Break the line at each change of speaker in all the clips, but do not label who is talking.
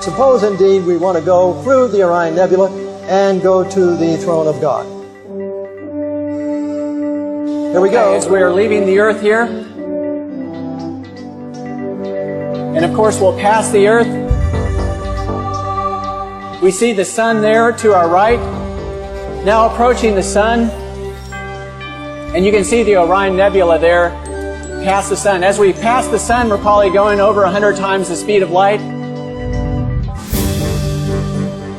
suppose indeed we want to go through the Orion Nebula and go to the throne of God. Here we go.
As we are leaving the earth here, and of course we'll pass the earth. We see the sun there to our right. Now approaching the sun, and you can see the Orion Nebula there past the sun. As we pass the sun, we're probably going over 100 times the speed of light.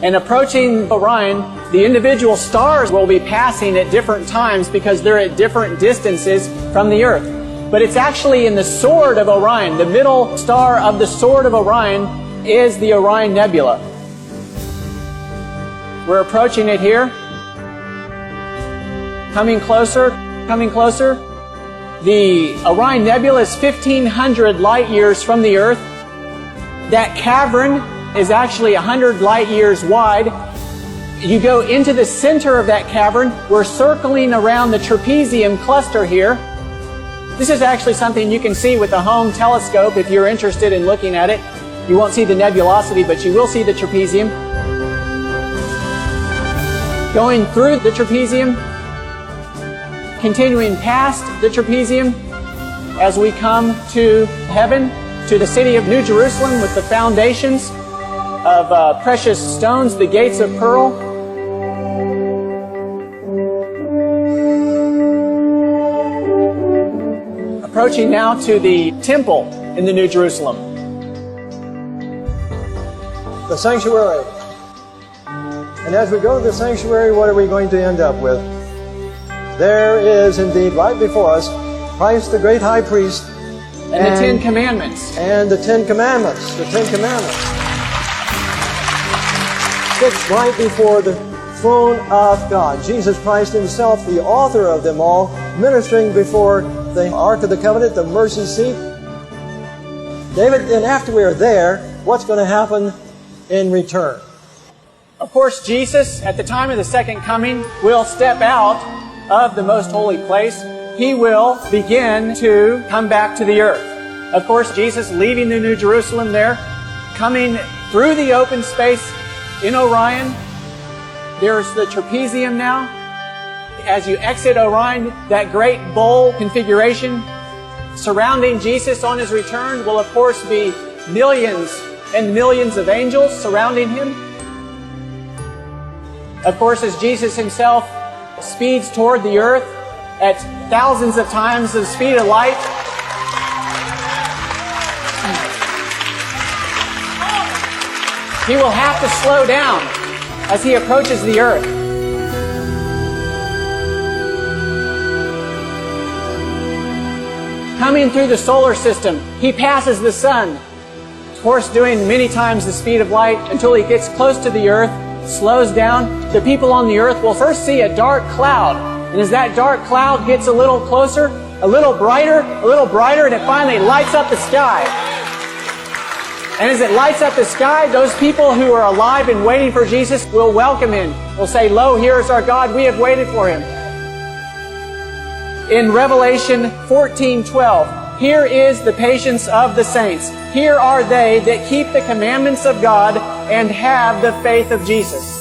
And approaching Orion, the individual stars will be passing at different times because they're at different distances from the earth. But it's actually in the sword of Orion. The middle star of the sword of Orion is the Orion Nebula. We're approaching it here. Coming closer, coming closer. The Orion Nebula is 1,500 light years from the earth. That cavern is actually 100 light years wide. You go into the center of that cavern. We're circling around the trapezium cluster here. This is actually something you can see with a home telescope if you're interested in looking at it. You won't see the nebulosity, but you will see the trapezium. Going through the trapezium, continuing past the trapezium as we come to heaven, to the city of New Jerusalem with the foundations of precious stones, the gates of pearl. Approaching now to the temple in the New Jerusalem.
The sanctuary. And as we go to the sanctuary, what are we going to end up with? There is indeed right before us Christ the great high priest
and the Ten Commandments.
And the Ten Commandments. The Ten Commandments. Fixed right before the throne of God. Jesus Christ himself, the author of them all, ministering before the Ark of the Covenant, the mercy seat. David, and after we are there, what's going to happen in return?
Of course, Jesus, at the time of the second coming, will step out of the most holy place. He will begin to come back to the earth. Of course, Jesus leaving the New Jerusalem there, coming through the open space in Orion. There's the trapezium now. As you exit Orion, that great bowl configuration surrounding Jesus on his return will, of course, be millions and millions of angels surrounding him. Of course, as Jesus himself speeds toward the earth at thousands of times the speed of light, he will have to slow down as he approaches the earth. Coming through the solar system, he passes the sun, of course doing many times the speed of light until he gets close to the earth, slows down. The people on the earth will first see a dark cloud. And as that dark cloud gets a little closer, a little brighter, and it finally lights up the sky. And as it lights up the sky, those people who are alive and waiting for Jesus will welcome him. Will say, "Lo, here is our God. We have waited for him." In Revelation 14:12, here is the patience of the saints. Here are they that keep the commandments of God and have the faith of Jesus.